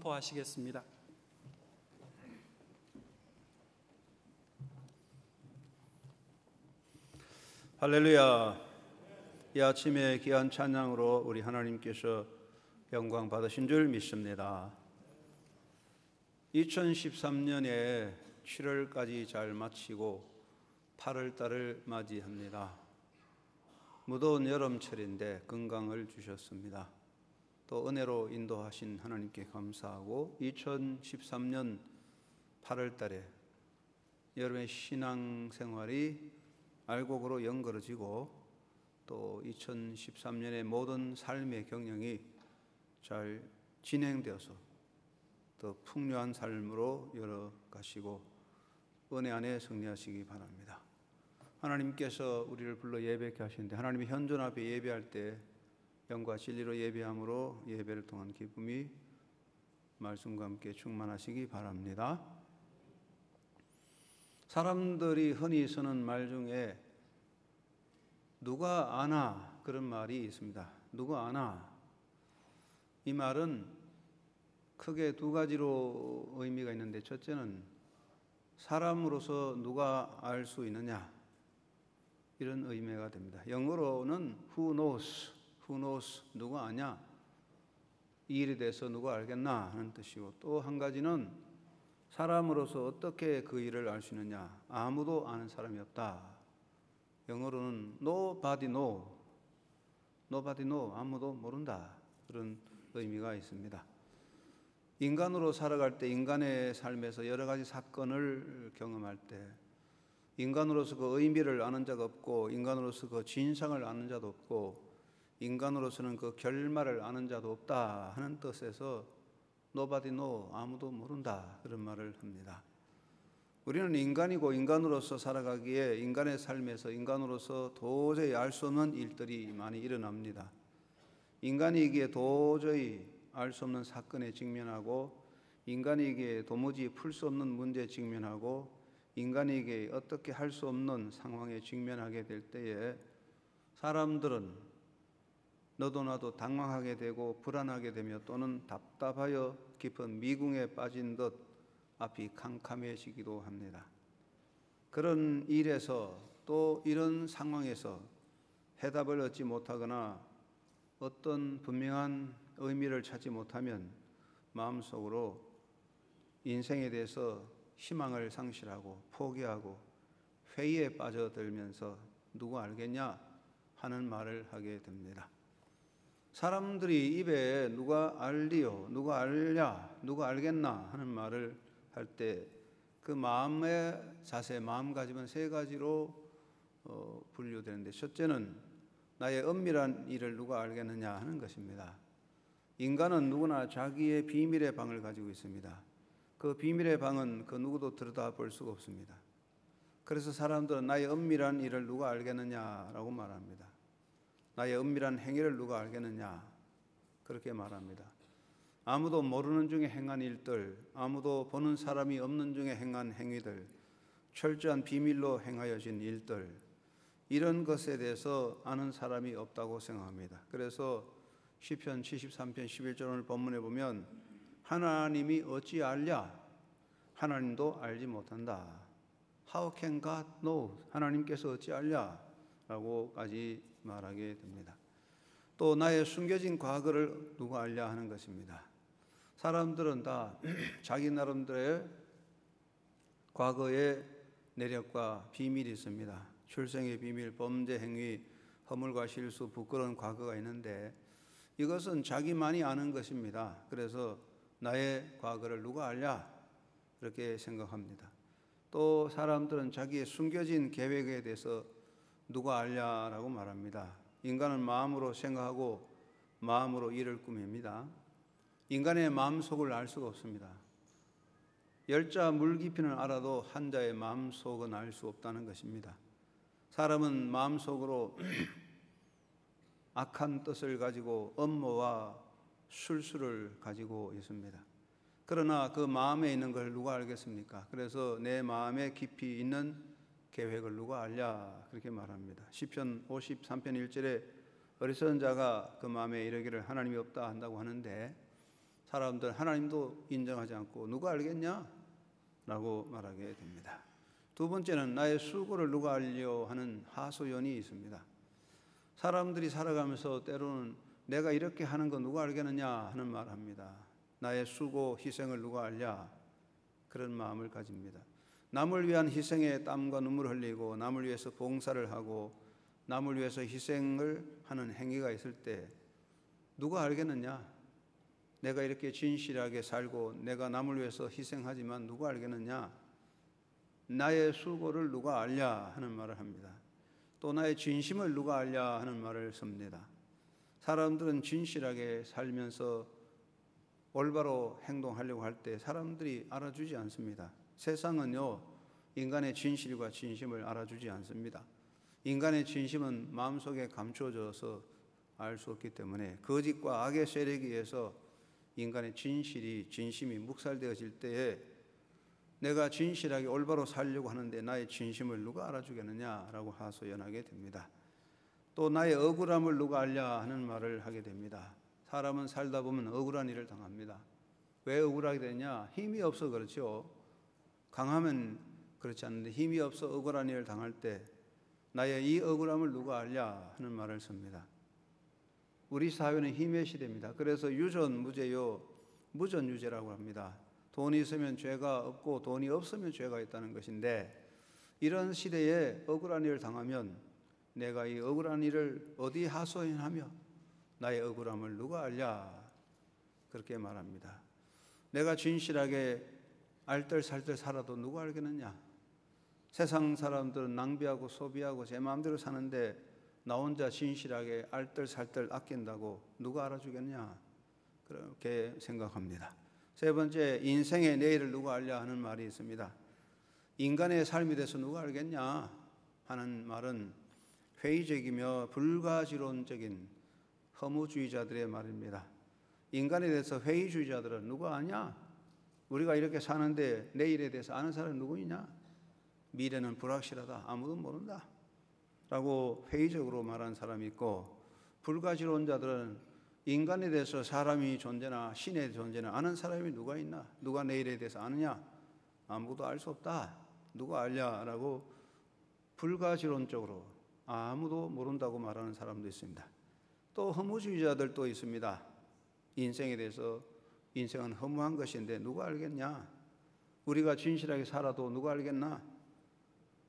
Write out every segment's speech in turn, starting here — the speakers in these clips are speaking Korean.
선포하시겠습니다. 할렐루야. 이 아침에 귀한 찬양으로 우리 하나님께서 영광 받으신 줄 믿습니다. 2013년에 7월까지 잘 마치고 8월달을 맞이합니다. 무더운 여름철인데 건강을 주셨습니다. 또 은혜로 인도하신 하나님께 감사하고 2013년 8월달에 여러분의 신앙생활이 알곡으로 연결어지고 또 2013년의 모든 삶의 경영이 잘 진행되어서 더 풍요한 삶으로 열어가시고 은혜 안에 승리하시기 바랍니다. 하나님께서 우리를 불러 예배케 하시는데 하나님의 현존 앞에 예배할 때 영과 진리로 예배함으로 예배를 통한 기쁨이 말씀과 함께 충만하시기 바랍니다. 사람들이 흔히 쓰는 말 중에 누가 아나 그런 말이 있습니다. 누가 아나. 이 말은 크게 두 가지로 의미가 있는데 첫째는 사람으로서 누가 알 수 있느냐 이런 의미가 됩니다. 영어로는 who knows 누가 아냐 이 일에 대해서 누가 알겠나 하는 뜻이고 또 한 가지는 사람으로서 어떻게 그 일을 알 수 있느냐 아무도 아는 사람이 없다. 영어로는 nobody know 아무도 모른다 그런 의미가 있습니다. 인간으로 살아갈 때 인간의 삶에서 여러 가지 사건을 경험할 때 인간으로서 그 의미를 아는 자가 없고 인간으로서 그 진상을 아는 자도 없고 인간으로서는 그 결말을 아는 자도 없다 하는 뜻에서 nobody know 아무도 모른다 그런 말을 합니다. 우리는 인간이고 인간으로서 살아가기에 인간의 삶에서 인간으로서 도저히 알 수 없는 일들이 많이 일어납니다. 인간이기에 도저히 알 수 없는 사건에 직면하고 인간이기에 도무지 풀 수 없는 문제에 직면하고 인간에게 어떻게 할 수 없는 상황에 직면하게 될 때에 사람들은 너도 나도 당황하게 되고 불안하게 되며 또는 답답하여 깊은 미궁에 빠진 듯 앞이 캄캄해지기도 합니다. 그런 일에서 또 이런 상황에서 해답을 얻지 못하거나 어떤 분명한 의미를 찾지 못하면 마음속으로 인생에 대해서 희망을 상실하고 포기하고 회의에 빠져들면서 누가 알겠냐 하는 말을 하게 됩니다. 사람들이 입에 누가 알리요, 누가 알랴, 누가 알겠나 하는 말을 할 때 그 마음의 자세, 마음가짐은 세 가지로 분류되는데 첫째는 나의 은밀한 일을 누가 알겠느냐 하는 것입니다. 인간은 누구나 자기의 비밀의 방을 가지고 있습니다. 그 비밀의 방은 그 누구도 들여다볼 수가 없습니다. 그래서 사람들은 나의 은밀한 일을 누가 알겠느냐라고 말합니다. 나의 은밀한 행위를 누가 알겠느냐 그렇게 말합니다. 아무도 모르는 중에 행한 일들, 아무도 보는 사람이 없는 중에 행한 행위들, 철저한 비밀로 행하여진 일들 이런 것에 대해서 아는 사람이 없다고 생각합니다. 그래서 시편 73편 11절 오늘 본문에 보면 하나님이 어찌 알랴? 하나님도 알지 못한다. How can God know? 하나님께서 어찌 알랴? 라고까지 말하게 됩니다. 또 나의 숨겨진 과거를 누가 알랴 하는 것입니다. 사람들은 다 자기 나름대로의 과거의 내력과 비밀이 있습니다. 출생의 비밀, 범죄 행위, 허물과 실수, 부끄러운 과거가 있는데 이것은 자기만이 아는 것입니다. 그래서 나의 과거를 누가 알랴? 그렇게 생각합니다. 또 사람들은 자기의 숨겨진 계획에 대해서 누가 알랴라고 말합니다. 인간은 마음으로 생각하고 마음으로 일을 꾸밉니다. 인간의 마음속을 알 수가 없습니다. 열자 물 깊이는 알아도 한자의 마음속은 알 수 없다는 것입니다. 사람은 마음속으로 악한 뜻을 가지고 음모와 술수를 가지고 있습니다. 그러나 그 마음에 있는 걸 누가 알겠습니까? 그래서 내 마음에 깊이 있는 계획을 누가 알랴 그렇게 말합니다. 시편 53편 1절에 어리석은 자가 그 마음에 이르기를 하나님이 없다 한다고 하는데 사람들 하나님도 인정하지 않고 누가 알겠냐? 라고 말하게 됩니다. 두 번째는 나의 수고를 누가 알려 하는 하소연이 있습니다. 사람들이 살아가면서 때로는 내가 이렇게 하는 거 누가 알겠느냐 하는 말을 합니다. 나의 수고, 희생을 누가 알랴? 그런 마음을 가집니다. 남을 위한 희생에 땀과 눈물을 흘리고 남을 위해서 봉사를 하고 남을 위해서 희생을 하는 행위가 있을 때 누가 알겠느냐? 내가 이렇게 진실하게 살고 내가 남을 위해서 희생하지만 누가 알겠느냐? 나의 수고를 누가 알랴 하는 말을 합니다. 또 나의 진심을 누가 알랴 하는 말을 씁니다. 사람들은 진실하게 살면서 올바로 행동하려고 할 때 사람들이 알아주지 않습니다. 세상은요, 인간의 진실과 진심을 알아주지 않습니다. 인간의 진심은 마음속에 감춰져서 알 수 없기 때문에 거짓과 악의 세력에 의해서 인간의 진심이 묵살되어질 때에 내가 진실하게 올바로 살려고 하는데 나의 진심을 누가 알아주겠느냐라고 하소연하게 됩니다. 또 나의 억울함을 누가 알랴 하는 말을 하게 됩니다. 사람은 살다 보면 억울한 일을 당합니다. 왜 억울하게 되냐? 힘이 없어 그렇죠. 강하면 그렇지 않는데 힘이 없어 억울한 일을 당할 때 나의 이 억울함을 누가 알랴 하는 말을 씁니다. 우리 사회는 힘의 시대입니다. 그래서 유전무죄요, 무전유죄라고 합니다. 돈이 있으면 죄가 없고 돈이 없으면 죄가 있다는 것인데 이런 시대에 억울한 일을 당하면 내가 이 억울한 일을 어디 하소연하며 나의 억울함을 누가 알랴? 그렇게 말합니다. 내가 진실하게 알뜰살뜰 살아도 누가 알겠느냐? 세상 사람들은 낭비하고 소비하고 제 마음대로 사는데 나 혼자 진실하게 알뜰살뜰 아낀다고 누가 알아주겠냐? 그렇게 생각합니다. 세 번째, 인생의 내일을 누가 알랴 하는 말이 있습니다. 인간의 삶에 대해서 누가 알겠냐 하는 말은 회의적이며 불가지론적인 허무주의자들의 말입니다. 인간에 대해서 회의주의자들은 누가 아냐? 우리가 이렇게 사는데 내일에 대해서 아는 사람이 누구 있냐? 미래는 불확실하다. 아무도 모른다. 라고 회의적으로 말하는 사람이 있고, 불가지론자들은 인간에 대해서 사람이 존재나 신의 존재나 아는 사람이 누가 있나? 누가 내일에 대해서 아느냐? 아무도 알 수 없다. 누가 알냐라고 불가지론적으로 아무도 모른다고 말하는 사람도 있습니다. 또 허무주의자들도 있습니다. 인생에 대해서 인생은 허무한 것인데 누가 알겠냐? 우리가 진실하게 살아도 누가 알겠나?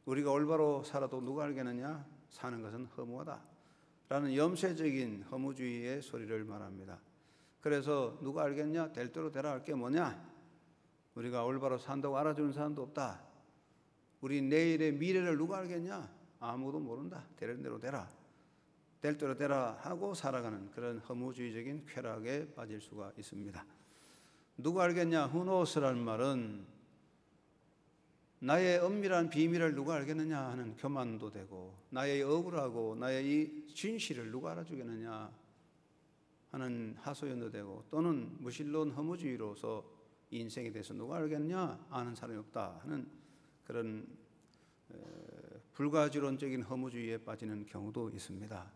우리가 올바로 살아도 누가 알겠느냐? 사는 것은 허무하다 라는 염세적인 허무주의의 소리를 말합니다. 그래서 누가 알겠냐? 될 대로 되라 할 게 뭐냐? 우리가 올바로 산다고 알아주는 사람도 없다. 우리 내일의 미래를 누가 알겠냐? 아무도 모른다. 되는 대로 되라. 될 대로 되라 하고 살아가는 그런 허무주의적인 쾌락에 빠질 수가 있습니다. 누가 알겠냐? Who knows라는 말은 나의 엄밀한 비밀을 누가 알겠느냐 하는 교만도 되고, 나의 억울하고 나의 이 진실을 누가 알아주겠느냐 하는 하소연도 되고, 또는 무신론 허무주의로서 인생에 대해서 누가 알겠냐? 아는 사람이 없다 하는 그런 불가지론적인 허무주의에 빠지는 경우도 있습니다.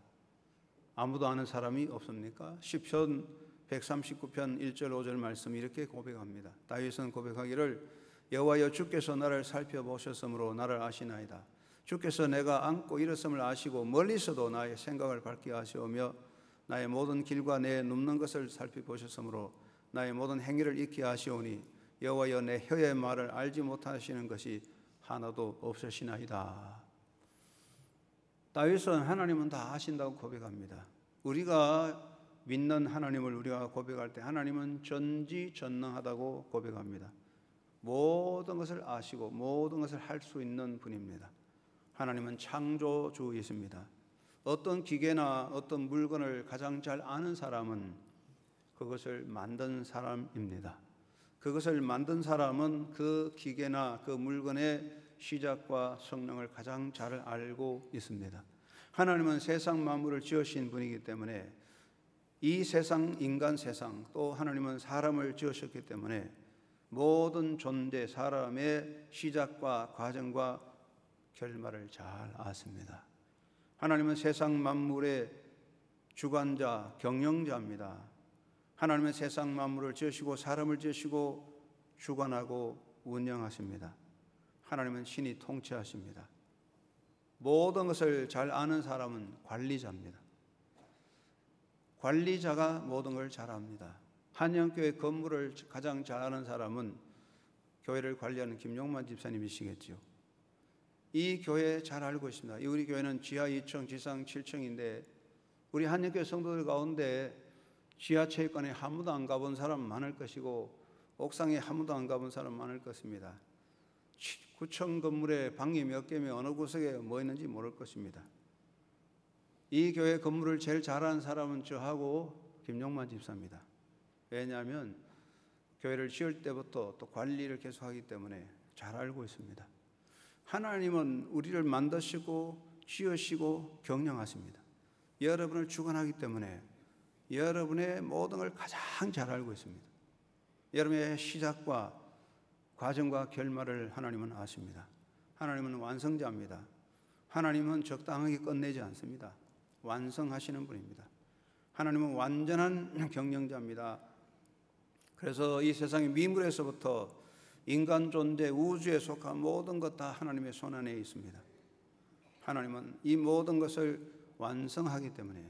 아무도 아는 사람이 없습니까? 시편 139편 1절 5절 말씀이 이렇게 고백합니다. 다윗은 고백하기를 여호와여 주께서 나를 살펴보셨으므로 나를 아시나이다. 주께서 내가 앉고 일었음을 아시고 멀리서도 나의 생각을 밝게 하시오며 나의 모든 길과 내 눕는 것을 살펴보셨으므로 나의 모든 행위를 익히 아시오니 여호와여 내 혀의 말을 알지 못하시는 것이 하나도 없으시나이다. 다윗은 하나님은 다 아신다고 고백합니다. 우리가 믿는 하나님을 우리가 고백할 때 하나님은 전지전능하다고 고백합니다. 모든 것을 아시고 모든 것을 할 수 있는 분입니다. 하나님은 창조주이십니다. 어떤 기계나 어떤 물건을 가장 잘 아는 사람은 그것을 만든 사람입니다. 그것을 만든 사람은 그 기계나 그 물건의 시작과 성능을 가장 잘 알고 있습니다. 하나님은 세상 만물을 지으신 분이기 때문에 이 세상, 인간 세상, 또 하나님은 사람을 지으셨기 때문에 모든 존재, 사람의 시작과 과정과 결말을 잘 아십니다. 하나님은 세상 만물의 주관자, 경영자입니다. 하나님은 세상 만물을 지으시고 사람을 지으시고 주관하고 운영하십니다. 하나님은 신이 통치하십니다. 모든 것을 잘 아는 사람은 관리자입니다. 관리자가 모든 걸 잘 압니다. 한영교회 건물을 가장 잘 아는 사람은 교회를 관리하는 김용만 집사님이시겠죠. 이 교회 잘 알고 있습니다. 우리 교회는 지하 2층, 지상 7층인데 우리 한영교회 성도들 가운데 지하체육관에 한 번도 안 가본 사람 많을 것이고 옥상에 한 번도 안 가본 사람 많을 것입니다. 9층 건물에 방이 몇 개며 어느 구석에 뭐 있는지 모를 것입니다. 이 교회 건물을 제일 잘하는 사람은 저하고 김용만 집사입니다. 왜냐하면 교회를 지을 때부터 또 관리를 계속하기 때문에 잘 알고 있습니다. 하나님은 우리를 만드시고 지으시고 경영하십니다. 여러분을 주관하기 때문에 여러분의 모든 걸 가장 잘 알고 있습니다. 여러분의 시작과 과정과 결말을 하나님은 아십니다. 하나님은 완성자입니다. 하나님은 적당하게 끝내지 않습니다. 완성하시는 분입니다. 하나님은 완전한 경영자입니다. 그래서 이 세상의 미물에서부터 인간 존재, 우주에 속한 모든 것 다 하나님의 손안에 있습니다. 하나님은 이 모든 것을 완성하기 때문에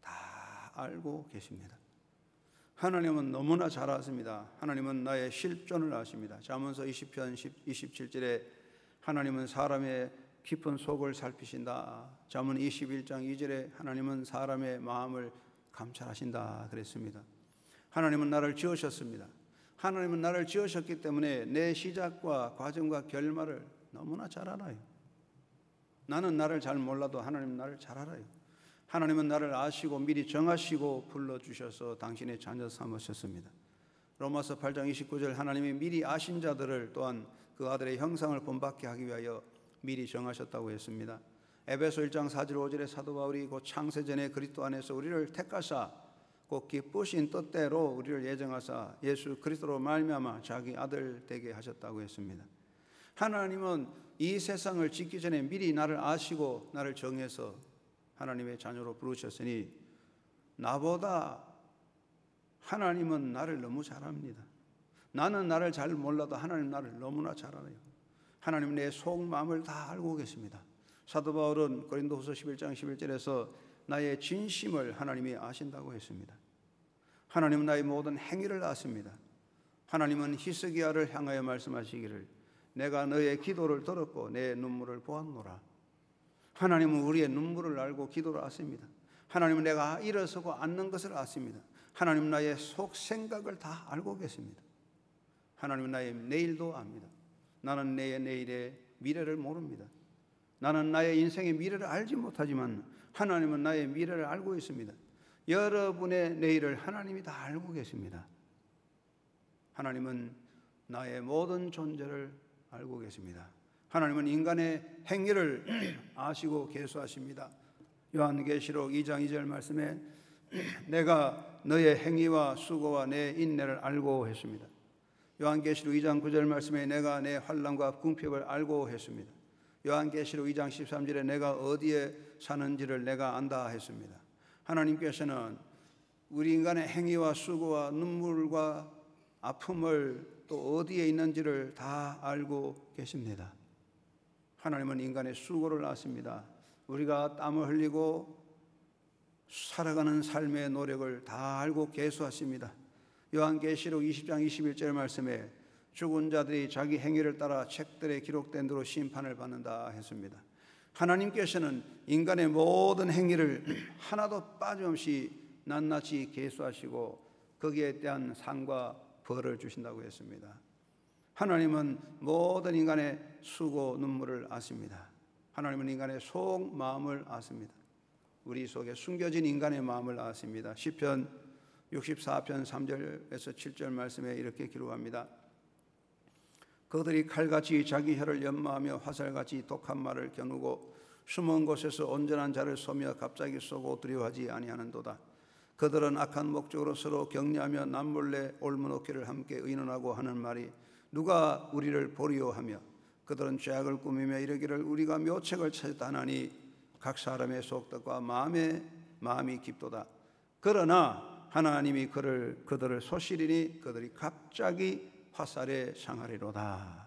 다 알고 계십니다. 하나님은 너무나 잘 아십니다. 하나님은 나의 실존을 아십니다. 잠언서 20편 27절에 하나님은 사람의 깊은 속을 살피신다. 잠언 21장 2절에 하나님은 사람의 마음을 감찰하신다 그랬습니다. 하나님은 나를 지으셨습니다. 하나님은 나를 지으셨기 때문에 내 시작과 과정과 결말을 너무나 잘 알아요. 나는 나를 잘 몰라도 하나님은 나를 잘 알아요. 하나님은 나를 아시고 미리 정하시고 불러주셔서 당신의 자녀 삼으셨습니다. 로마서 8장 29절 하나님이 미리 아신 자들을 또한 그 아들의 형상을 본받게 하기 위하여 미리 정하셨다고 했습니다. 에베소 1장 4절 5절에 사도 바울이 곧 창세전에 그리스도 안에서 우리를 택하사 곧 기쁘신 뜻대로 우리를 예정하사 예수 그리스도로 말미암아 자기 아들 되게 하셨다고 했습니다. 하나님은 이 세상을 짓기 전에 미리 나를 아시고 나를 정해서 하나님의 자녀로 부르셨으니 나보다 하나님은 나를 너무 잘 압니다. 나는 나를 잘 몰라도 하나님 나를 너무나 잘 알아요. 하나님은 내 속마음을 다 알고 계십니다. 사도 바울은 고린도후서 11장 11절에서 나의 진심을 하나님이 아신다고 했습니다. 하나님은 나의 모든 행위를 아십니다. 하나님은 히스기야를 향하여 말씀하시기를 내가 너의 기도를 들었고 내 눈물을 보았노라. 하나님은 우리의 눈물을 알고 기도를 아십니다. 하나님은 내가 일어서고 앉는 것을 아십니다. 하나님은 나의 속 생각을 다 알고 계십니다. 하나님은 나의 내일도 압니다. 나는 내 내일의 미래를 모릅니다. 나는 나의 인생의 미래를 알지 못하지만 하나님은 나의 미래를 알고 있습니다. 여러분의 내일을 하나님이 다 알고 계십니다. 하나님은 나의 모든 존재를 알고 계십니다. 하나님은 인간의 행위를 아시고 계수하십니다. 요한계시록 2장 2절 말씀에 내가 너의 행위와 수고와 내 인내를 알고 했습니다. 요한계시록 2장 9절 말씀에 내가 내 환난과 궁핍을 알고 했습니다. 요한계시록 2장 13절에 내가 어디에 사는지를 내가 안다 했습니다. 하나님께서는 우리 인간의 행위와 수고와 눈물과 아픔을 또 어디에 있는지를 다 알고 계십니다. 하나님은 인간의 수고를 아십니다. 우리가 땀을 흘리고 살아가는 삶의 노력을 다 알고 계수하십니다. 요한계시록 20장 21절 말씀에 죽은 자들이 자기 행위를 따라 책들에 기록된 대로 심판을 받는다 했습니다. 하나님께서는 인간의 모든 행위를 하나도 빠짐없이 낱낱이 계수하시고 거기에 대한 상과 벌을 주신다고 했습니다. 하나님은 모든 인간의 수고 눈물을 아십니다. 하나님은 인간의 속 마음을 아십니다. 우리 속에 숨겨진 인간의 마음을 아십니다. 시편 64편 3절에서 7절 말씀에 이렇게 기록합니다. 그들이 칼같이 자기 혀를 연마하며 화살같이 독한 말을 겨누고 숨은 곳에서 온전한 자를 쏘며 갑자기 쏘고 두려워하지 아니하는도다. 그들은 악한 목적으로 서로 격려하며 남몰래 올무놓기를 함께 의논하고 하는 말이 누가 우리를 보리오 하며 그들은 죄악을 꾸미며 이르기를 우리가 묘책을 찾았다 하나니 각 사람의 속뜻과 마음이 깊도다. 그러나 하나님이 그들을 소실이니 그들이 갑자기 화살에 상하리로다.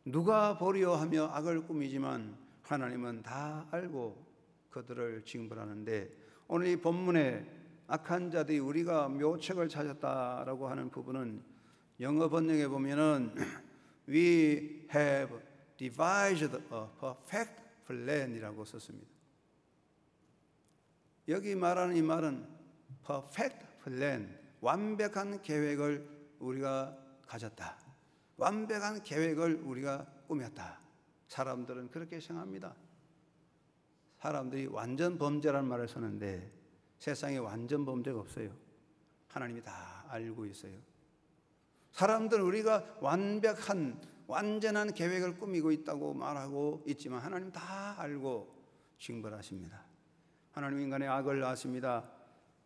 누가 보려 하며 악을 꾸미지만 하나님은 다 알고 그들을 징벌하는데, 오늘 이 본문에 악한 자들이 우리가 묘책을 찾았다라고 하는 부분은 영어 번역에 보면은 We have devised a perfect plan이라고 썼습니다. 여기 말하는 이 말은 perfect plan, 완벽한 계획을 우리가 가졌다. 완벽한 계획을 우리가 꾸몄다. 사람들은 그렇게 생각합니다. 사람들이 완전 범죄라는 말을 쓰는데 세상에 완전 범죄가 없어요. 하나님이 다 알고 있어요. 사람들은 우리가 완전한 계획을 꾸미고 있다고 말하고 있지만 하나님 다 알고 징벌하십니다. 하나님 인간의 악을 아십니다.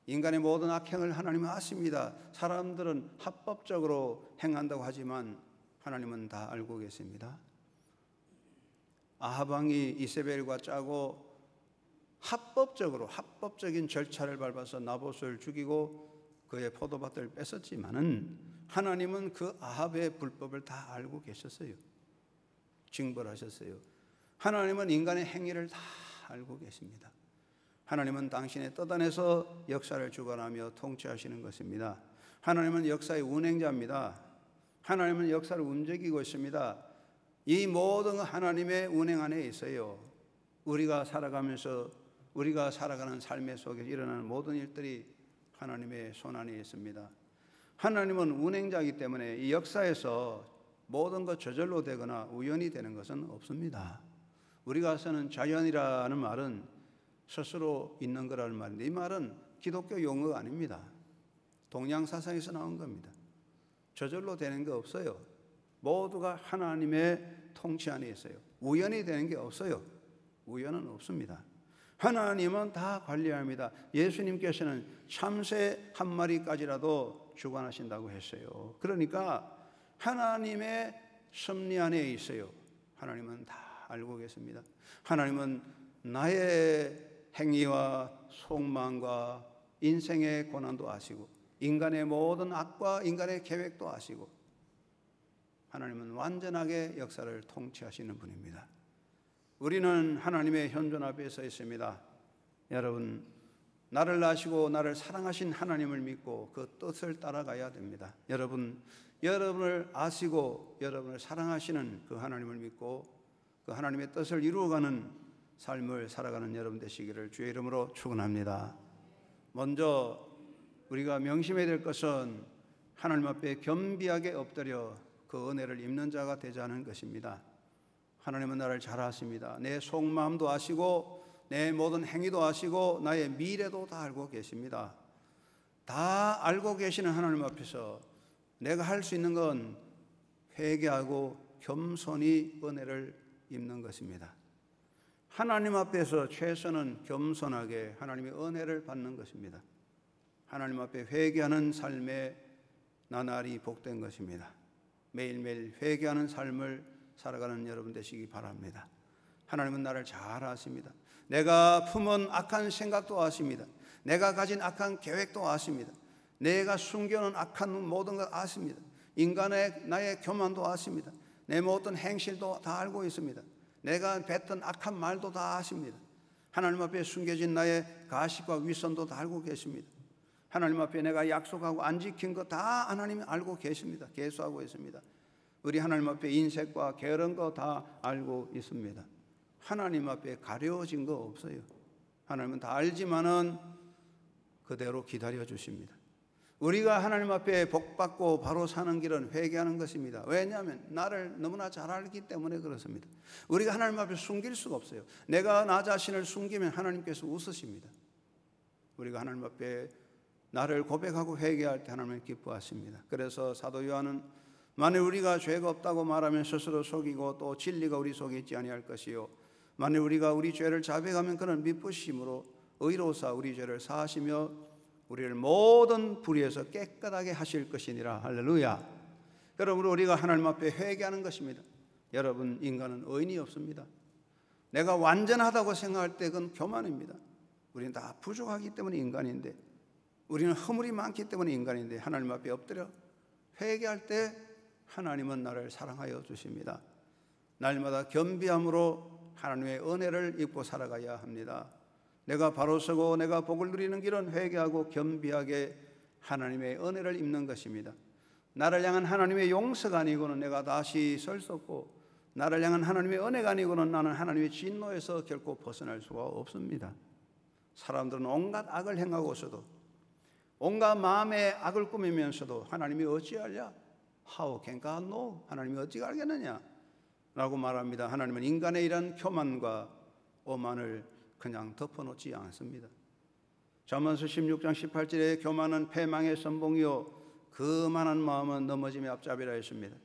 인간의 모든 악행을 하나님은 아십니다. 사람들은 합법적으로 행한다고 하지만 하나님은 다 알고 계십니다. 아합 왕이 이세벨과 짜고 합법적인 절차를 밟아서 나봇을 죽이고 그의 포도밭을 뺏었지만은 하나님은 그 아합의 불법을 다 알고 계셨어요. 징벌하셨어요. 하나님은 인간의 행위를 다 알고 계십니다. 하나님은 당신의 뜻 안에서 역사를 주관하며 통치하시는 것입니다. 하나님은 역사의 운행자입니다. 하나님은 역사를 움직이고 있습니다. 이 모든 하나님의 운행 안에 있어요. 우리가 살아가는 삶의 속에 일어나는 모든 일들이 하나님의 손 안에 있습니다. 하나님은 운행자이기 때문에 이 역사에서 모든 것 저절로 되거나 우연히 되는 것은 없습니다. 우리가 쓰는 자연이라는 말은 스스로 있는 거라는 말인데 이 말은 기독교 용어가 아닙니다. 동양 사상에서 나온 겁니다. 저절로 되는 게 없어요. 모두가 하나님의 통치 안에 있어요. 우연히 되는 게 없어요. 우연은 없습니다. 하나님은 다 관리합니다. 예수님께서는 참새 한 마리까지라도 주관하신다고 했어요. 그러니까 하나님의 섭리 안에 있어요. 하나님은 다 알고 계십니다. 하나님은 나의 행위와 속망과 인생의 고난도 아시고 인간의 모든 악과 인간의 계획도 아시고 하나님은 완전하게 역사를 통치하시는 분입니다. 우리는 하나님의 현존 앞에 서 있습니다. 여러분, 나를 아시고 나를 사랑하신 하나님을 믿고 그 뜻을 따라가야 됩니다. 여러분을 아시고 여러분을 사랑하시는 그 하나님을 믿고 그 하나님의 뜻을 이루어가는 삶을 살아가는 여러분 되시기를 주의 이름으로 축원합니다. 먼저 우리가 명심해야 될 것은 하나님 앞에 겸비하게 엎드려 그 은혜를 입는 자가 되자는 것입니다. 하나님은 나를 잘 아십니다. 내 속마음도 아시고 내 모든 행위도 아시고 나의 미래도 다 알고 계십니다. 다 알고 계시는 하나님 앞에서 내가 할 수 있는 건 회개하고 겸손히 은혜를 입는 것입니다. 하나님 앞에서 최선은 겸손하게 하나님의 은혜를 받는 것입니다. 하나님 앞에 회개하는 삶에 나날이 복된 것입니다. 매일매일 회개하는 삶을 살아가는 여러분 되시기 바랍니다. 하나님은 나를 잘 아십니다. 내가 품은 악한 생각도 아십니다. 내가 가진 악한 계획도 아십니다. 내가 숨겨놓은 악한 모든 것 아십니다. 인간의 나의 교만도 아십니다. 내 모든 행실도 다 알고 있습니다. 내가 뱉은 악한 말도 다 아십니다. 하나님 앞에 숨겨진 나의 가식과 위선도 다 알고 계십니다. 하나님 앞에 내가 약속하고 안 지킨 거 다 하나님이 알고 계십니다. 계수하고 있습니다. 우리 하나님 앞에 인색과 게으른 거 다 알고 있습니다. 하나님 앞에 가려진 거 없어요. 하나님은 다 알지만은 그대로 기다려 주십니다. 우리가 하나님 앞에 복받고 바로 사는 길은 회개하는 것입니다. 왜냐하면 나를 너무나 잘 알기 때문에 그렇습니다. 우리가 하나님 앞에 숨길 수가 없어요. 내가 나 자신을 숨기면 하나님께서 웃으십니다. 우리가 하나님 앞에 나를 고백하고 회개할 때 하나님은 기뻐하십니다. 그래서 사도 요한은 만일 우리가 죄가 없다고 말하면 스스로 속이고 또 진리가 우리 속에 있지 아니할 것이요 만일 우리가 우리 죄를 자백하면 그는 미쁘심으로 의로사 우리 죄를 사하시며 우리를 모든 불의에서 깨끗하게 하실 것이니라. 할렐루야. 여러분, 우리가 하나님 앞에 회개하는 것입니다. 여러분, 인간은 의인이 없습니다. 내가 완전하다고 생각할 때 그건 교만입니다. 우리는 다 부족하기 때문에 인간인데 우리는 허물이 많기 때문에 인간인데 하나님 앞에 엎드려 회개할 때 하나님은 나를 사랑하여 주십니다. 날마다 겸비함으로 하나님의 은혜를 입고 살아가야 합니다. 내가 바로 서고 내가 복을 누리는 길은 회개하고 겸비하게 하나님의 은혜를 입는 것입니다. 나를 향한 하나님의 용서가 아니고는 내가 다시 설 수 없고, 나를 향한 하나님의 은혜가 아니고는 나는 하나님의 진노에서 결코 벗어날 수가 없습니다. 사람들은 온갖 악을 행하고서도, 온갖 마음의 악을 꾸미면서도 하나님이 어찌하랴? How can God know? 하나님이 어찌 알겠느냐? 라고 말합니다. 하나님은 인간의 이런 교만과 오만을 그냥 덮어놓지 않습니다. 잠언서 16장 18절에 교만은 패망의 선봉이요 그만한 마음은 넘어짐의 앞잡이라 했습니다.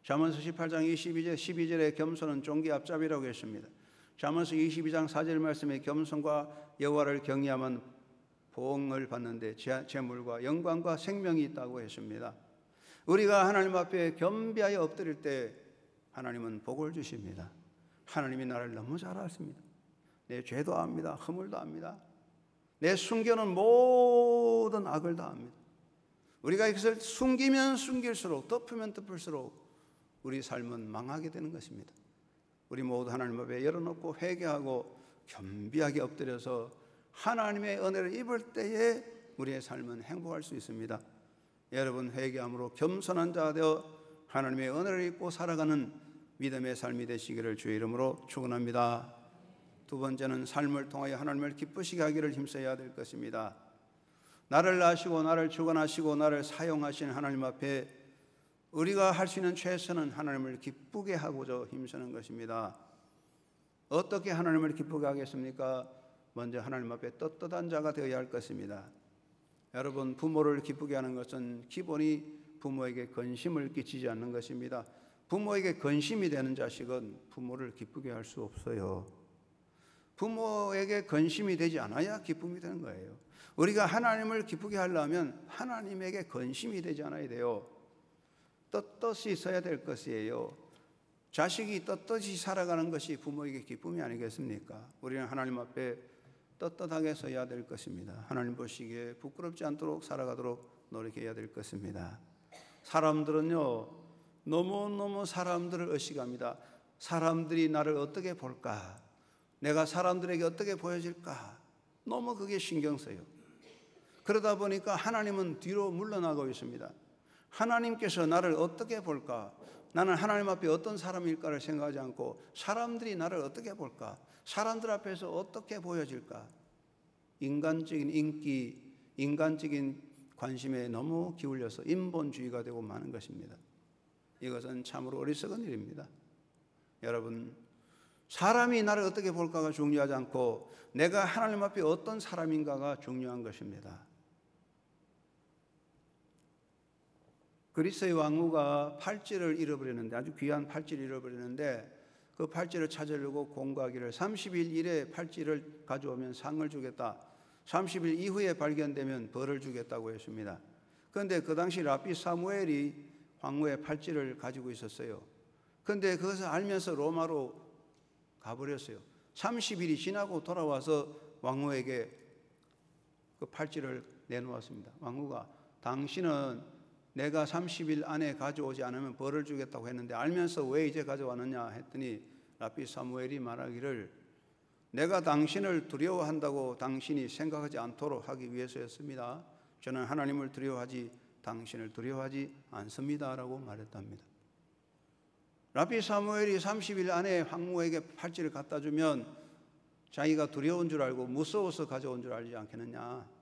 잠언서 18장 12절에 겸손은 종기 앞잡이라고 했습니다. 잠언서 22장 4절 말씀에 겸손과 여호와를 경외하면 보응을 받는데 재물과 영광과 생명이 있다고 했습니다. 우리가 하나님 앞에 겸비하여 엎드릴 때 하나님은 복을 주십니다. 하나님이 나를 너무 잘 아십니다. 내 죄도 압니다. 허물도 압니다. 내 숨겨놓은 모든 악을 다 압니다. 우리가 이것을 숨기면 숨길수록, 덮으면 덮을수록 우리 삶은 망하게 되는 것입니다. 우리 모두 하나님 앞에 열어놓고 회개하고 겸비하게 엎드려서 하나님의 은혜를 입을 때에 우리의 삶은 행복할 수 있습니다. 여러분, 회개함으로 겸손한 자가 되어 하나님의 은혜를 입고 살아가는 믿음의 삶이 되시기를 주의 이름으로 축원합니다. 두 번째는 삶을 통하여 하나님을 기쁘시게 하기를 힘써야 될 것입니다. 나를 아시고 나를 주관하시고 나를 사용하시는 하나님 앞에 우리가 할 수 있는 최선은 하나님을 기쁘게 하고자 힘쓰는 것입니다. 어떻게 하나님을 기쁘게 하겠습니까? 먼저 하나님 앞에 떳떳한 자가 되어야 할 것입니다. 여러분, 부모를 기쁘게 하는 것은 기본이 부모에게 근심을 끼치지 않는 것입니다. 부모에게 근심이 되는 자식은 부모를 기쁘게 할 수 없어요. 부모에게 근심이 되지 않아야 기쁨이 되는 거예요. 우리가 하나님을 기쁘게 하려면 하나님에게 근심이 되지 않아야 돼요. 떳떳이 서야 될 것이에요. 자식이 떳떳이 살아가는 것이 부모에게 기쁨이 아니겠습니까? 우리는 하나님 앞에 떳떳하게 서야 될 것입니다. 하나님 보시기에 부끄럽지 않도록 살아가도록 노력해야 될 것입니다. 사람들은요, 너무너무 사람들을 의식합니다. 사람들이 나를 어떻게 볼까? 내가 사람들에게 어떻게 보여질까? 너무 그게 신경 써요. 그러다 보니까 하나님은 뒤로 물러나고 있습니다. 하나님께서 나를 어떻게 볼까? 나는 하나님 앞에 어떤 사람일까를 생각하지 않고 사람들이 나를 어떻게 볼까? 사람들 앞에서 어떻게 보여질까? 인간적인 인기, 인간적인 관심에 너무 기울여서 인본주의가 되고 마는 것입니다. 이것은 참으로 어리석은 일입니다. 여러분, 사람이 나를 어떻게 볼까가 중요하지 않고 내가 하나님 앞에 어떤 사람인가가 중요한 것입니다. 그리스의 왕후가 팔찌를 잃어버렸는데, 아주 귀한 팔찌를 잃어버렸는데 그 팔찌를 찾으려고 공고하기를 30일 이내 팔찌를 가져오면 상을 주겠다, 30일 이후에 발견되면 벌을 주겠다고 했습니다. 그런데 그 당시 랍비 사무엘이 왕후의 팔찌를 가지고 있었어요. 그런데 그것을 알면서 로마로 가버렸어요. 30일이 지나고 돌아와서 왕후에게 그 팔찌를 내놓았습니다. 왕후가, 당신은 내가 30일 안에 가져오지 않으면 벌을 주겠다고 했는데 알면서 왜 이제 가져왔느냐 했더니 랍비 사무엘이 말하기를 내가 당신을 두려워한다고 당신이 생각하지 않도록 하기 위해서였습니다. 저는 하나님을 두려워하지 당신을 두려워하지 않습니다 라고 말했답니다. 랍비 사무엘이 30일 안에 황후에게 팔찌를 갖다 주면 자기가 두려운 줄 알고 무서워서 가져온 줄 알지 않겠느냐.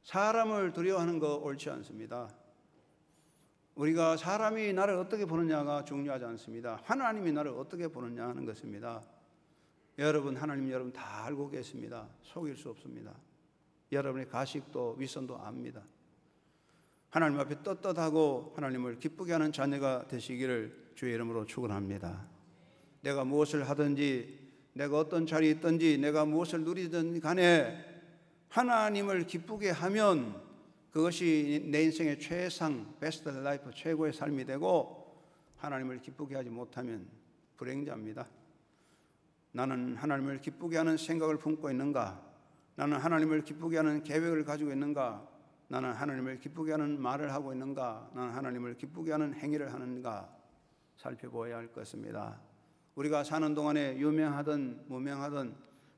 사람을 두려워하는 거 옳지 않습니다. 우리가 사람이 나를 어떻게 보느냐가 중요하지 않습니다. 하나님이 나를 어떻게 보느냐 하는 것입니다. 여러분, 하나님 여러분 다 알고 계십니다. 속일 수 없습니다. 여러분의 가식도 위선도 압니다. 하나님 앞에 떳떳하고 하나님을 기쁘게 하는 자녀가 되시기를 주의 이름으로 축원합니다. 내가 무엇을 하든지, 내가 어떤 자리에 있든지, 내가 무엇을 누리든 간에 하나님을 기쁘게 하면 그것이 내 인생의 최상, 베스트 라이프, 최고의 삶이 되고, 하나님을 기쁘게 하지 못하면 불행자입니다. 나는 하나님을 기쁘게 하는 생각을 품고 있는가? 나는 하나님을 기쁘게 하는 계획을 가지고 있는가? 나는 하나님을 기쁘게 하는 말을 하고 있는가? 나는 하나님을 기쁘게 하는 행위를 하는가? 살펴보아야 할 것입니다. 우리가 사는 동안에 유명하든 무명하든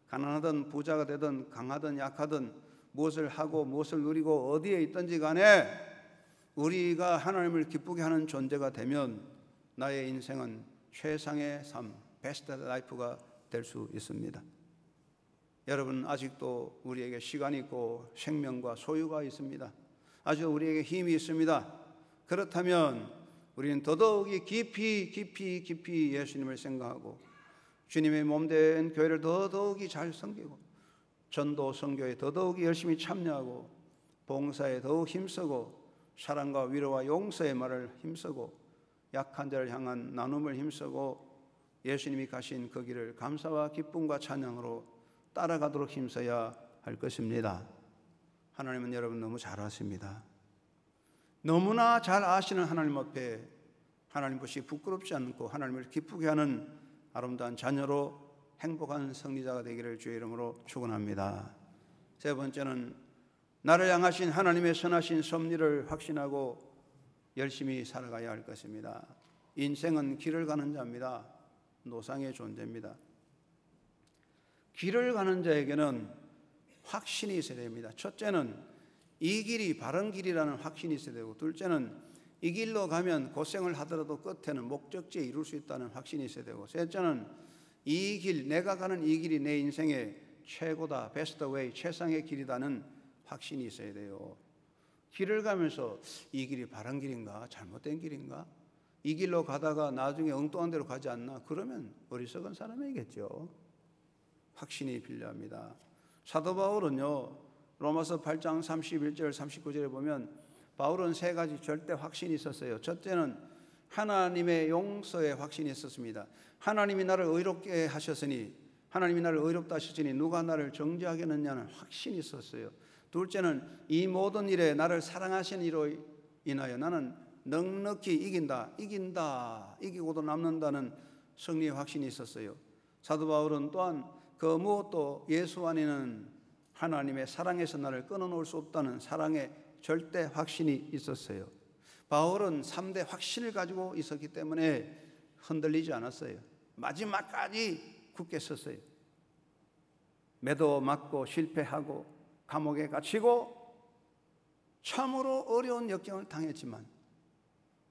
가난하든 부자가 되든 강하든 약하든 무엇을 하고 무엇을 누리고 어디에 있든지 간에 우리가 하나님을 기쁘게 하는 존재가 되면 나의 인생은 최상의 삶, 베스트 라이프가 될 수 있습니다. 여러분, 아직도 우리에게 시간이 있고 생명과 소유가 있습니다. 아주 우리에게 힘이 있습니다. 그렇다면 우리는 더더욱이 깊이 예수님을 생각하고 주님의 몸된 교회를 더더욱이 잘 섬기고 전도 선교에 더더욱이 열심히 참여하고 봉사에 더욱 힘쓰고 사랑과 위로와 용서의 말을 힘쓰고 약한 자를 향한 나눔을 힘쓰고 예수님이 가신 그 길을 감사와 기쁨과 찬양으로 따라가도록 힘써야 할 것입니다. 하나님은 여러분 너무 잘 아십니다. 너무나 잘 아시는 하나님 앞에 하나님 것이 부끄럽지 않고 하나님을 기쁘게 하는 아름다운 자녀로 행복한 승리자가 되기를 주의 이름으로 축원합니다. 세 번째는 나를 향하신 하나님의 선하신 섭리를 확신하고 열심히 살아가야 할 것입니다. 인생은 길을 가는 자입니다. 노상의 존재입니다. 길을 가는 자에게는 확신이 있어야 됩니다. 첫째는 이 길이 바른 길이라는 확신이 있어야 되고, 둘째는 이 길로 가면 고생을 하더라도 끝에는 목적지에 이룰 수 있다는 확신이 있어야 되고, 셋째는 이 길, 내가 가는 이 길이 내 인생의 최고다, 베스트 웨이, 최상의 길이라는 확신이 있어야 돼요. 길을 가면서 이 길이 바른 길인가 잘못된 길인가, 이 길로 가다가 나중에 엉뚱한 데로 가지 않나, 그러면 어리석은 사람이겠죠. 확신이 필요합니다. 사도 바울은요, 로마서 8장 31절 39절에 보면 바울은 세 가지 절대 확신이 있었어요. 첫째는 하나님의 용서의 확신이 있었습니다. 하나님이 나를 의롭게 하셨으니, 하나님이 나를 의롭다 하셨으니 누가 나를 정죄하겠느냐는 확신이 있었어요. 둘째는 이 모든 일에 나를 사랑하시는 이로 인하여 나는 넉넉히 이기고도 남는다는 승리의 확신이 있었어요. 사도 바울은 또한 그 무엇도 예수 안에는 하나님의 사랑에서 나를 끊어놓을 수 없다는 사랑의 절대 확신이 있었어요. 바울은 3대 확신을 가지고 있었기 때문에 흔들리지 않았어요. 마지막까지 굳게 섰어요. 매도 맞고 실패하고 감옥에 갇히고 참으로 어려운 역경을 당했지만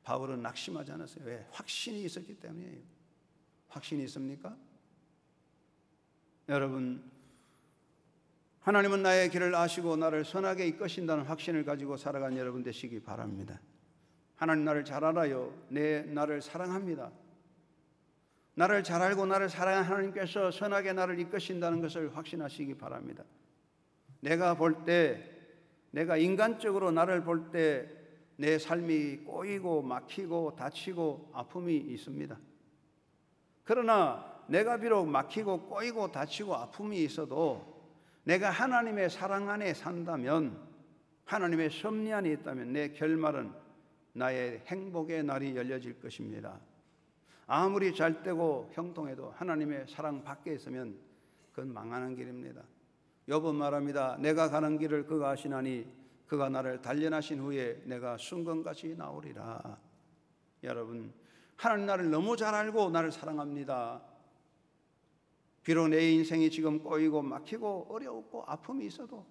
바울은 낙심하지 않았어요. 왜? 확신이 있었기 때문이에요. 확신이 있습니까? 여러분, 하나님은 나의 길을 아시고 나를 선하게 이끄신다는 확신을 가지고 살아간 여러분 되시기 바랍니다. 하나님 나를 잘 알아요. 나를 사랑합니다. 나를 잘 알고 나를 사랑하는 하나님께서 선하게 나를 이끄신다는 것을 확신하시기 바랍니다. 내가 볼 때, 내가 인간적으로 나를 볼 때 내 삶이 꼬이고 막히고 다치고 아픔이 있습니다. 그러나 내가 비록 막히고 꼬이고 다치고 아픔이 있어도 내가 하나님의 사랑 안에 산다면, 하나님의 섭리 안에 있다면 내 결말은 나의 행복의 날이 열려질 것입니다. 아무리 잘되고 형통해도 하나님의 사랑 밖에 있으면 그건 망하는 길입니다. 욥은 말합니다. 내가 가는 길을 그가 아시나니 그가 나를 단련하신 후에 내가 순금같이 나오리라. 여러분, 하나님 나를 너무 잘 알고 나를 사랑합니다. 비록 내 인생이 지금 꼬이고 막히고 어렵고 아픔이 있어도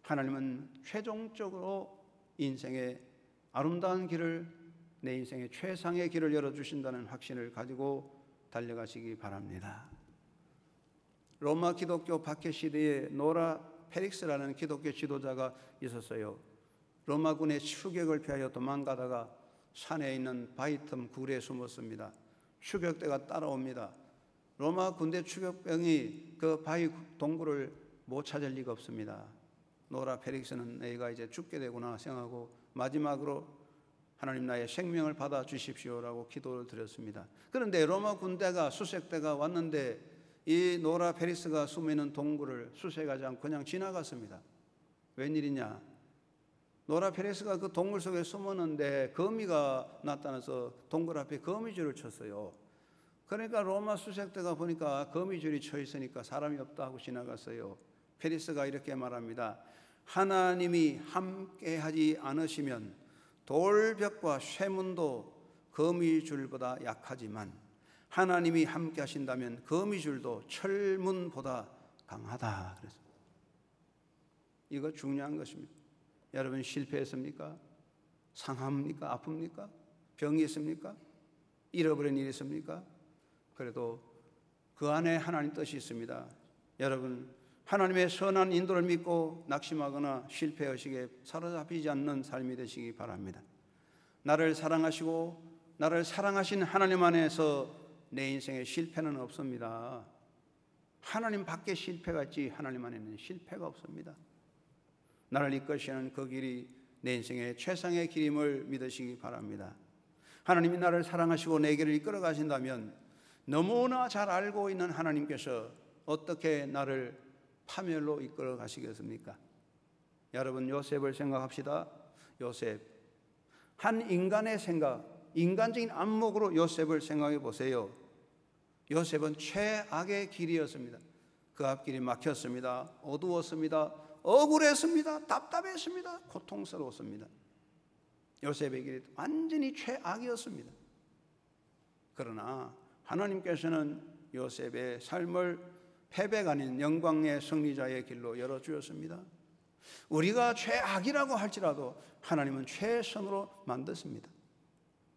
하나님은 최종적으로 인생의 아름다운 길을, 내 인생의 최상의 길을 열어주신다는 확신을 가지고 달려가시기 바랍니다. 로마 기독교 박해 시대에 노라 페릭스라는 기독교 지도자가 있었어요. 로마군의 추격을 피하여 도망가다가 산에 있는 바위 틈 굴에 숨었습니다. 추격대가 따라옵니다. 로마 군대 추격병이 그 바위 동굴을 못 찾을 리가 없습니다. 노라 페릭스는 내가 이제 죽게 되구나 생각하고 마지막으로 하나님 나의 생명을 받아 주십시오라고 기도를 드렸습니다. 그런데 로마 군대가 수색대가 왔는데 이 노라 페릭스가 숨어있는 동굴을 수색하지 않고 그냥 지나갔습니다. 웬일이냐? 노라 페릭스가 그 동굴 속에 숨었는데 거미가 나타나서 동굴 앞에 거미줄을 쳤어요. 그러니까 로마 수색대가 보니까 거미줄이 쳐 있으니까 사람이 없다 하고 지나갔어요. 페리스가 이렇게 말합니다. 하나님이 함께하지 않으시면 돌벽과 쇠문도 거미줄보다 약하지만 하나님이 함께 하신다면 거미줄도 철문보다 강하다. 그래서 이거 중요한 것입니다. 여러분 실패했습니까? 상합니까? 아픕니까? 병이 있습니까? 잃어버린 일이 있습니까? 그래도 그 안에 하나님 뜻이 있습니다. 여러분 하나님의 선한 인도를 믿고 낙심하거나 실패의식에 사로잡히지 않는 삶이 되시기 바랍니다. 나를 사랑하시고 나를 사랑하신 하나님 안에서 내 인생에 실패는 없습니다. 하나님 밖에 실패가 있지 하나님 안에는 실패가 없습니다. 나를 이끄시는 그 길이 내 인생의 최상의 길임을 믿으시기 바랍니다. 하나님이 나를 사랑하시고 내 길을 이끌어 가신다면 너무나 잘 알고 있는 하나님께서 어떻게 나를 파멸로 이끌어 가시겠습니까? 여러분 요셉을 생각합시다. 요셉, 한 인간의 생각, 인간적인 안목으로 요셉을 생각해 보세요. 요셉은 최악의 길이었습니다. 그 앞길이 막혔습니다. 어두웠습니다. 억울했습니다. 답답했습니다. 고통스러웠습니다. 요셉의 길이 완전히 최악이었습니다. 그러나 하나님께서는 요셉의 삶을 패배가 아닌 영광의 승리자의 길로 열어주었습니다. 우리가 최악이라고 할지라도 하나님은 최선으로 만드십니다.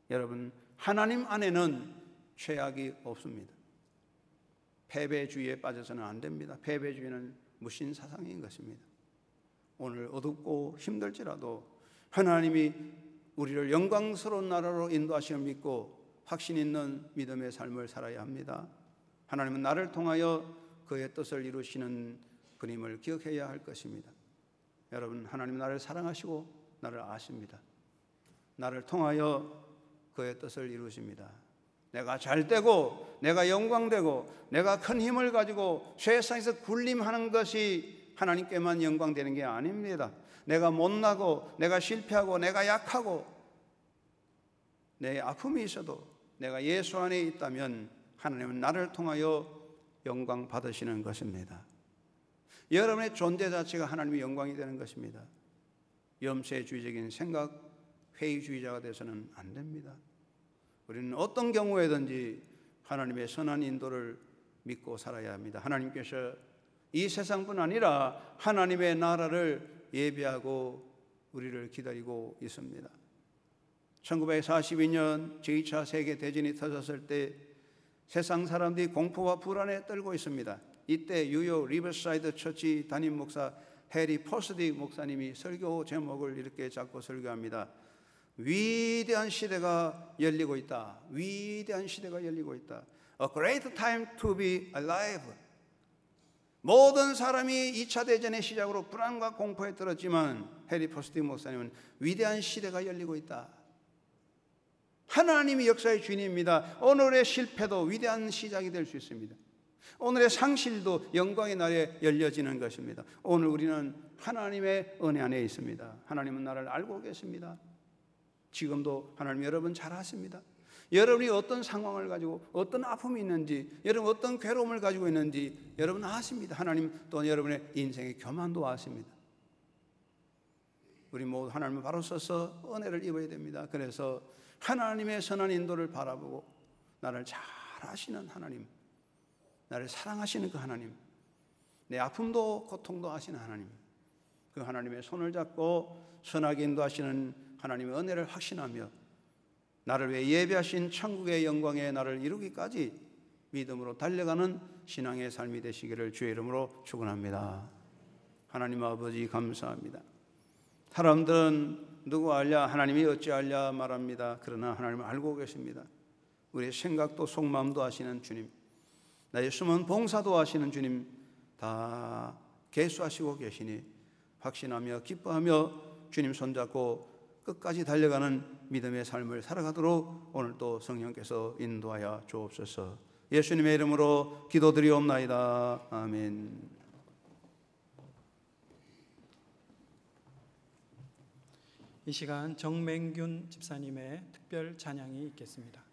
여러분 하나님 안에는 최악이 없습니다. 패배주의에 빠져서는 안 됩니다. 패배주의는 무신사상인 것입니다. 오늘 어둡고 힘들지라도 하나님이 우리를 영광스러운 나라로 인도하심을 믿고 확신 있는 믿음의 삶을 살아야 합니다. 하나님은 나를 통하여 그의 뜻을 이루시는 분임을 기억해야 할 것입니다. 여러분 하나님은 나를 사랑하시고 나를 아십니다. 나를 통하여 그의 뜻을 이루십니다. 내가 잘되고 내가 영광되고 내가 큰 힘을 가지고 세상에서 군림하는 것이 하나님께만 영광되는 게 아닙니다. 내가 못나고 내가 실패하고 내가 약하고 내 아픔이 있어도 내가 예수 안에 있다면 하나님은 나를 통하여 영광 받으시는 것입니다. 여러분의 존재 자체가 하나님의 영광이 되는 것입니다. 염세주의적인 생각, 회의주의자가 되어서는 안 됩니다. 우리는 어떤 경우에든지 하나님의 선한 인도를 믿고 살아야 합니다. 하나님께서 이 세상뿐 아니라 하나님의 나라를 예비하고 우리를 기다리고 있습니다. 1942년 제2차 세계대전이 터졌을 때 세상 사람들이 공포와 불안에 떨고 있습니다. 이때 뉴욕 리버사이드 처치 담임 목사 해리 포스딕 목사님이 설교 제목을 이렇게 잡고 설교합니다. 위대한 시대가 열리고 있다. 위대한 시대가 열리고 있다. A great time to be alive. 모든 사람이 2차 대전의 시작으로 불안과 공포에 떨었지만 해리 포스딕 목사님은 위대한 시대가 열리고 있다. 하나님이 역사의 주인입니다. 오늘의 실패도 위대한 시작이 될 수 있습니다. 오늘의 상실도 영광의 날에 열려지는 것입니다. 오늘 우리는 하나님의 은혜 안에 있습니다. 하나님은 나를 알고 계십니다. 지금도 하나님 여러분 잘 아십니다. 여러분이 어떤 상황을 가지고 어떤 아픔이 있는지, 여러분 어떤 괴로움을 가지고 있는지 여러분 아십니다. 하나님 또 여러분의 인생의 교만도 아십니다. 우리 모두 하나님을 바로 서서 은혜를 입어야 됩니다. 그래서 하나님의 선한 인도를 바라보고 나를 잘 아시는 하나님, 나를 사랑하시는 그 하나님, 내 아픔도 고통도 아시는 하나님, 그 하나님의 손을 잡고 선하게 인도하시는 하나님의 은혜를 확신하며 나를 위해 예비하신 천국의 영광에 나를 이루기까지 믿음으로 달려가는 신앙의 삶이 되시기를 주의 이름으로 축원합니다. 하나님 아버지 감사합니다. 사람들은 누구 알랴 하나님이 어찌 알랴 말합니다. 그러나 하나님은 알고 계십니다. 우리의 생각도 속마음도 아시는 주님, 나의 숨은 봉사도 아시는 주님 다 계수하시고 계시니 확신하며 기뻐하며 주님 손잡고 끝까지 달려가는 믿음의 삶을 살아가도록 오늘도 성령께서 인도하여 주옵소서. 예수님의 이름으로 기도드리옵나이다. 아멘. 이 시간 정맹균 집사님의 특별 찬양이 있겠습니다.